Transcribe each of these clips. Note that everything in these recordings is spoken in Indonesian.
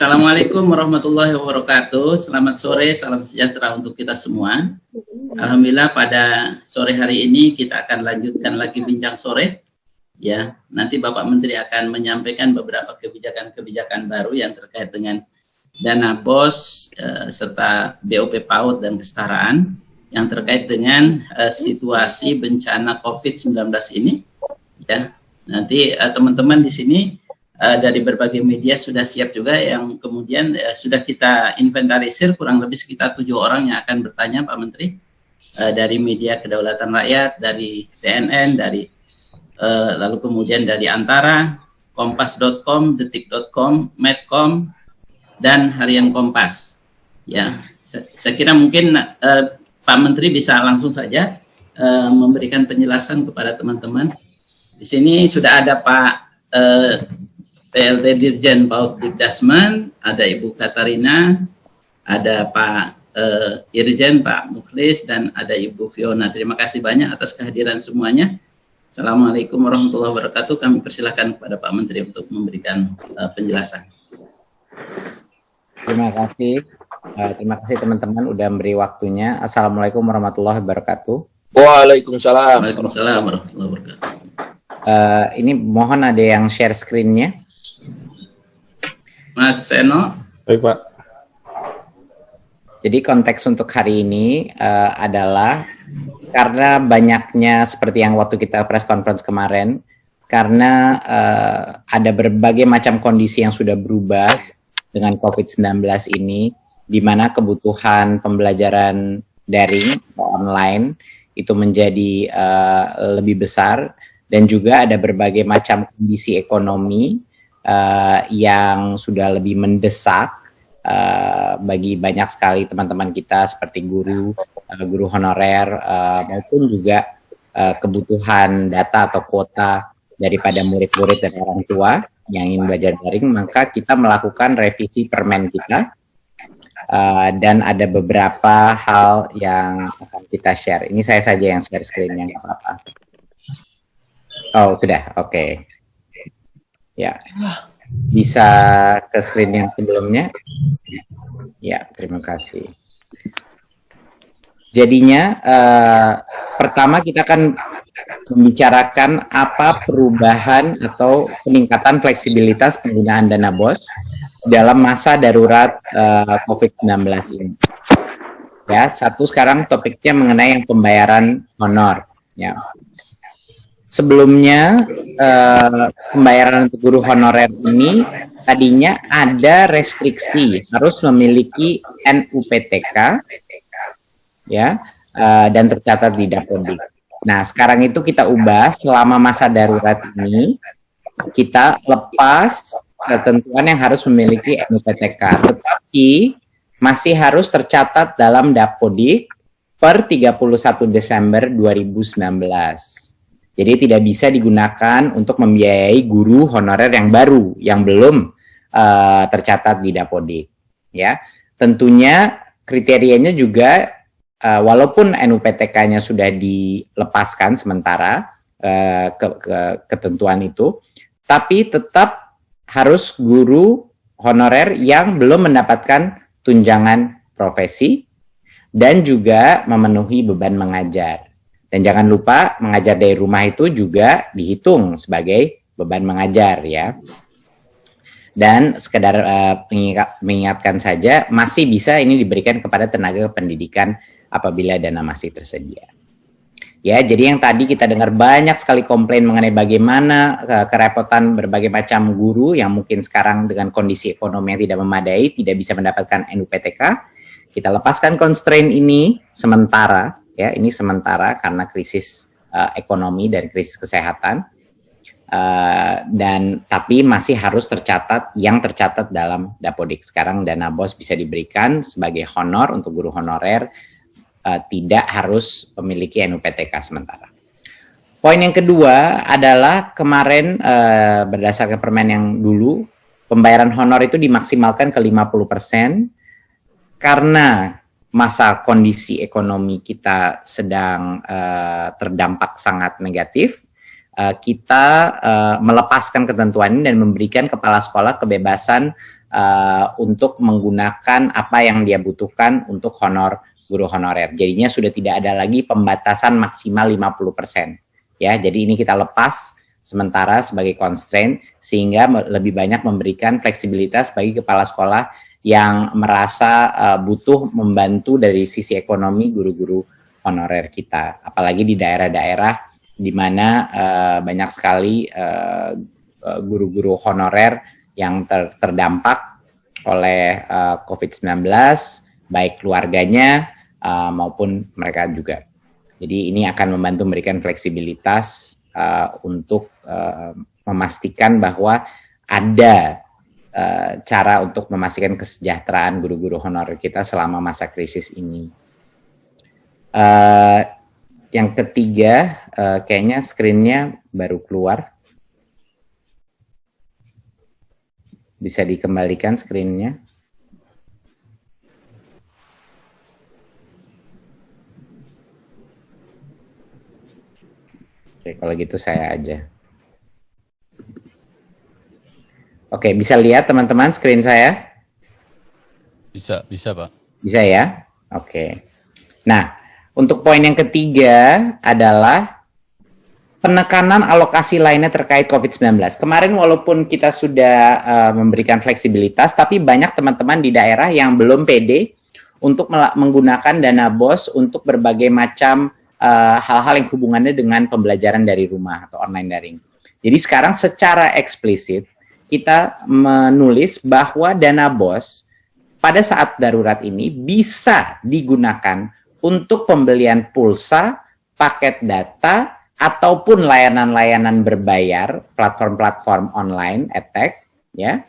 Assalamualaikum warahmatullahi wabarakatuh. Selamat sore, salam sejahtera untuk kita semua. Alhamdulillah pada sore hari ini kita akan lanjutkan lagi bincang sore. Ya, nanti Bapak Menteri akan menyampaikan beberapa kebijakan-kebijakan baru yang terkait dengan dana BOS serta BOP PAUD dan kesetaraan yang terkait dengan situasi bencana COVID-19 ini. Ya, nanti teman-teman di sini dari berbagai media sudah siap juga yang kemudian sudah kita inventarisir kurang lebih sekitar 7 orang yang akan bertanya Pak Menteri dari media Kedaulatan Rakyat, dari CNN, dari lalu kemudian dari Antara, Kompas.com, Detik.com, Medcom, dan Harian Kompas. Ya, saya kira mungkin Pak Menteri bisa langsung saja memberikan penjelasan kepada teman-teman. Di sini sudah ada Pak PLT Dirjen PAUD Dikdasmen, ada Ibu Katarina, ada Pak Irjen, Pak Mukhlis, dan ada Ibu Fiona. Terima kasih banyak atas kehadiran semuanya. Assalamualaikum warahmatullahi wabarakatuh. Kami persilakan kepada Pak Menteri untuk memberikan penjelasan. Terima kasih teman-teman udah memberi waktunya. Assalamualaikum warahmatullahi wabarakatuh. Waalaikumsalam. Waalaikumsalam warahmatullahi wabarakatuh. Ini mohon ada yang share screen-nya. Mas Seno. Baik, Pak. Jadi konteks untuk hari ini adalah karena banyaknya seperti yang waktu kita press conference kemarin, karena ada berbagai macam kondisi yang sudah berubah dengan COVID-19 ini, di mana kebutuhan pembelajaran daring atau online itu menjadi lebih besar, dan juga ada berbagai macam kondisi ekonomi yang sudah lebih mendesak bagi banyak sekali teman-teman kita seperti guru honorer maupun juga kebutuhan data atau kuota daripada murid-murid dan orang tua yang ingin belajar daring. Maka kita melakukan revisi permen kita dan ada beberapa hal yang akan kita share. Ini saya saja yang share screen-nya, nggak apa-apa. Oh, sudah, oke. Ya, bisa ke screen yang sebelumnya. Ya, terima kasih. Jadinya, pertama kita akan membicarakan apa perubahan atau peningkatan fleksibilitas penggunaan dana BOS dalam masa darurat COVID-19 ini. Ya, satu sekarang topiknya mengenai yang pembayaran honor. Ya. Sebelumnya pembayaran untuk guru honorer ini tadinya ada restriksi harus memiliki NUPTK ya dan tercatat di Dapodik. Nah, sekarang itu kita ubah selama masa darurat ini kita lepas ketentuan yang harus memiliki NUPTK, tetapi masih harus tercatat dalam Dapodik per 31 Desember 2019. Jadi tidak bisa digunakan untuk membiayai guru honorer yang baru, yang belum tercatat di Dapodik. Ya, tentunya kriterianya juga walaupun NUPTK-nya sudah dilepaskan sementara ketentuan itu, tapi tetap harus guru honorer yang belum mendapatkan tunjangan profesi dan juga memenuhi beban mengajar. Dan jangan lupa mengajar dari rumah itu juga dihitung sebagai beban mengajar ya. Dan sekedar mengingatkan saja, masih bisa ini diberikan kepada tenaga pendidikan apabila dana masih tersedia. Ya, jadi yang tadi kita dengar banyak sekali komplain mengenai bagaimana kerepotan berbagai macam guru yang mungkin sekarang dengan kondisi ekonomi yang tidak memadai, tidak bisa mendapatkan NUPTK. Kita lepaskan constraint ini sementara. Ya, ini sementara karena krisis ekonomi dan krisis kesehatan, dan tapi masih harus tercatat dalam Dapodik. Sekarang dana BOS bisa diberikan sebagai honor untuk guru honorer, tidak harus memiliki NUPTK sementara. Poin yang kedua adalah kemarin berdasarkan permen yang dulu, pembayaran honor itu dimaksimalkan ke 50% karena masa kondisi ekonomi kita sedang terdampak sangat negatif, kita melepaskan ketentuan ini dan memberikan kepala sekolah kebebasan untuk menggunakan apa yang dia butuhkan untuk guru honorer. Jadinya sudah tidak ada lagi pembatasan maksimal 50%. Ya, jadi ini kita lepas sementara sebagai constraint sehingga lebih banyak memberikan fleksibilitas bagi kepala sekolah yang merasa butuh membantu dari sisi ekonomi guru-guru honorer kita. Apalagi di daerah-daerah di mana banyak sekali guru-guru honorer yang terdampak oleh COVID-19, baik keluarganya maupun mereka juga. Jadi ini akan membantu memberikan fleksibilitas untuk memastikan bahwa ada cara untuk memastikan kesejahteraan guru-guru honorer kita selama masa krisis ini. Yang ketiga, kayaknya screen-nya baru keluar. Bisa dikembalikan screen-nya. Oke, kalau gitu saya aja. Oke, bisa lihat teman-teman screen saya? Bisa Pak. Bisa ya? Oke. Nah, untuk poin yang ketiga adalah penekanan alokasi lainnya terkait COVID-19. Kemarin walaupun kita sudah memberikan fleksibilitas, tapi banyak teman-teman di daerah yang belum pede untuk menggunakan dana BOS untuk berbagai macam hal-hal yang hubungannya dengan pembelajaran dari rumah atau online daring. Jadi sekarang secara eksplisit kita menulis bahwa dana BOS pada saat darurat ini bisa digunakan untuk pembelian pulsa, paket data, ataupun layanan-layanan berbayar, platform-platform online, edtech, ya,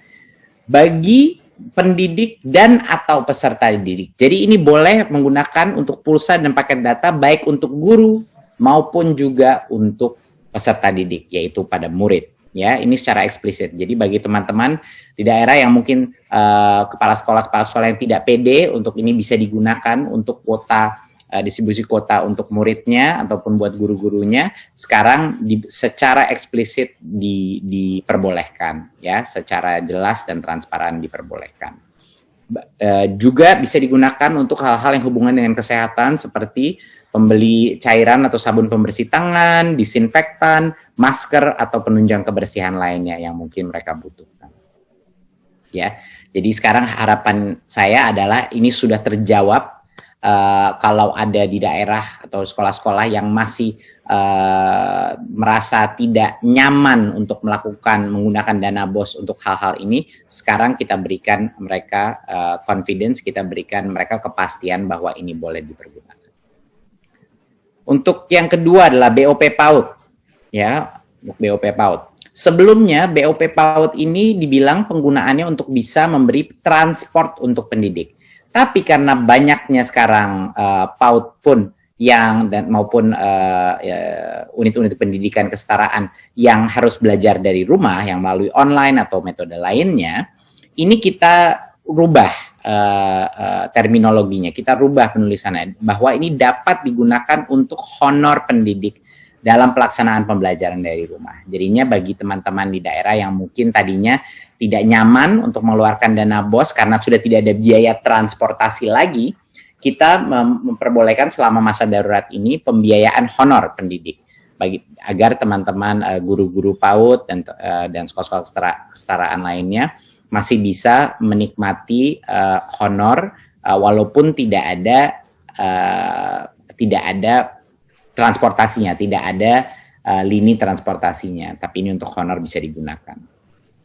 bagi pendidik dan atau peserta didik. Jadi ini boleh menggunakan untuk pulsa dan paket data baik untuk guru maupun juga untuk peserta didik, yaitu pada murid. Ya, ini secara eksplisit. Jadi bagi teman-teman di daerah yang mungkin kepala sekolah yang tidak pede untuk ini bisa digunakan untuk kuota, distribusi kuota untuk muridnya ataupun buat guru-gurunya, sekarang secara eksplisit diperbolehkan, ya, secara jelas dan transparan diperbolehkan. Juga bisa digunakan untuk hal-hal yang hubungan dengan kesehatan seperti pembeli cairan atau sabun pembersih tangan, disinfektan, masker atau penunjang kebersihan lainnya yang mungkin mereka butuhkan. Ya, jadi sekarang harapan saya adalah ini sudah terjawab. Kalau ada di daerah atau sekolah-sekolah yang masih merasa tidak nyaman untuk menggunakan dana BOS untuk hal-hal ini, sekarang kita berikan mereka confidence, kita berikan mereka kepastian bahwa ini boleh dipergunakan. Untuk yang kedua adalah BOP PAUD, ya, BOP PAUD. Sebelumnya BOP PAUD ini dibilang penggunaannya untuk bisa memberi transport untuk pendidik. Tapi karena banyaknya sekarang PAUD pun maupun unit-unit pendidikan kesetaraan yang harus belajar dari rumah yang melalui online atau metode lainnya, ini kita rubah terminologinya, kita rubah penulisannya bahwa ini dapat digunakan untuk honor pendidik dalam pelaksanaan pembelajaran dari rumah. Jadinya bagi teman-teman di daerah yang mungkin tadinya tidak nyaman untuk mengeluarkan dana BOS karena sudah tidak ada biaya transportasi lagi, kita memperbolehkan selama masa darurat ini pembiayaan honor pendidik agar teman-teman guru-guru PAUD dan sekolah-sekolah kesetaraan lainnya masih bisa menikmati honor walaupun tidak ada transportasinya, tidak ada lini transportasinya, tapi ini untuk honor bisa digunakan.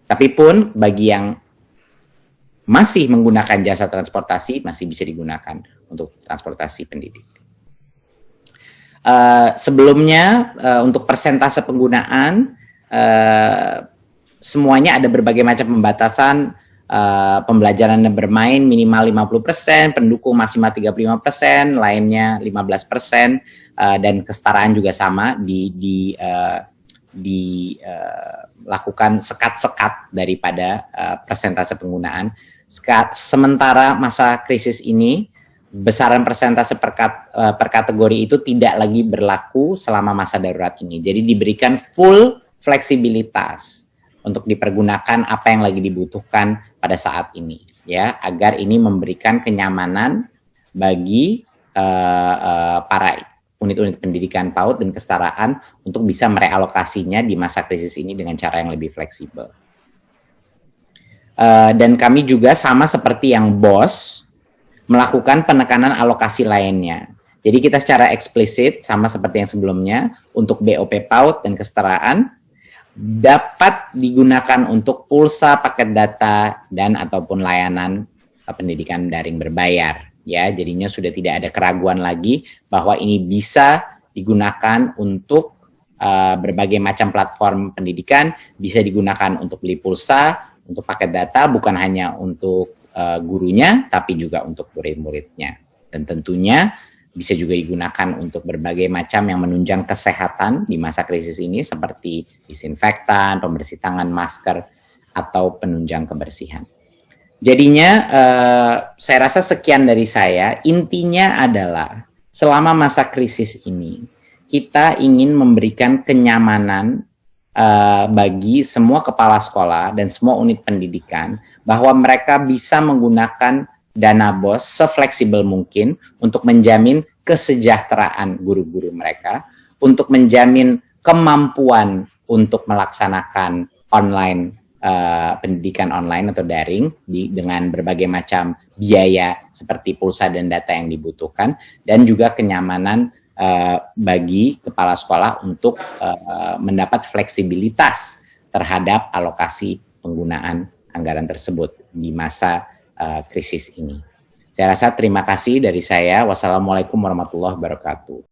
Tapi pun bagi yang masih menggunakan jasa transportasi masih bisa digunakan untuk transportasi pendidik. Sebelumnya untuk persentase penggunaan semuanya ada berbagai macam pembatasan, pembelajaran bermain minimal 50%, pendukung maksimal 35%, lainnya 15%, dan kesetaraan juga sama dilakukan sekat-sekat daripada persentase penggunaan. Sementara masa krisis ini besaran persentase per kategori itu tidak lagi berlaku selama masa darurat ini. Jadi diberikan full fleksibilitas untuk dipergunakan apa yang lagi dibutuhkan pada saat ini, ya, agar ini memberikan kenyamanan bagi para unit-unit pendidikan PAUD dan kesetaraan untuk bisa merealokasinya di masa krisis ini dengan cara yang lebih fleksibel. Dan kami juga sama seperti yang BOS melakukan penekanan alokasi lainnya. Jadi kita secara eksplisit sama seperti yang sebelumnya untuk BOP PAUD dan kesetaraan dapat digunakan untuk pulsa, paket data, dan ataupun layanan pendidikan daring berbayar. Ya, jadinya sudah tidak ada keraguan lagi bahwa ini bisa digunakan untuk berbagai macam platform pendidikan, bisa digunakan untuk beli pulsa, untuk paket data, bukan hanya untuk gurunya, tapi juga untuk murid-muridnya. Dan tentunya bisa juga digunakan untuk berbagai macam yang menunjang kesehatan di masa krisis ini, seperti disinfektan, pembersih tangan, masker, atau penunjang kebersihan. Jadinya saya rasa sekian dari saya. Intinya adalah selama masa krisis ini kita ingin memberikan kenyamanan bagi semua kepala sekolah dan semua unit pendidikan bahwa mereka bisa menggunakan dana BOS sefleksibel mungkin untuk menjamin kesejahteraan guru-guru mereka, untuk menjamin kemampuan untuk melaksanakan online pendidikan online atau daring dengan berbagai macam biaya seperti pulsa dan data yang dibutuhkan, dan juga kenyamanan bagi kepala sekolah untuk mendapat fleksibilitas terhadap alokasi penggunaan anggaran tersebut di masa krisis ini. Saya rasa terima kasih dari saya. Wassalamualaikum warahmatullahi wabarakatuh.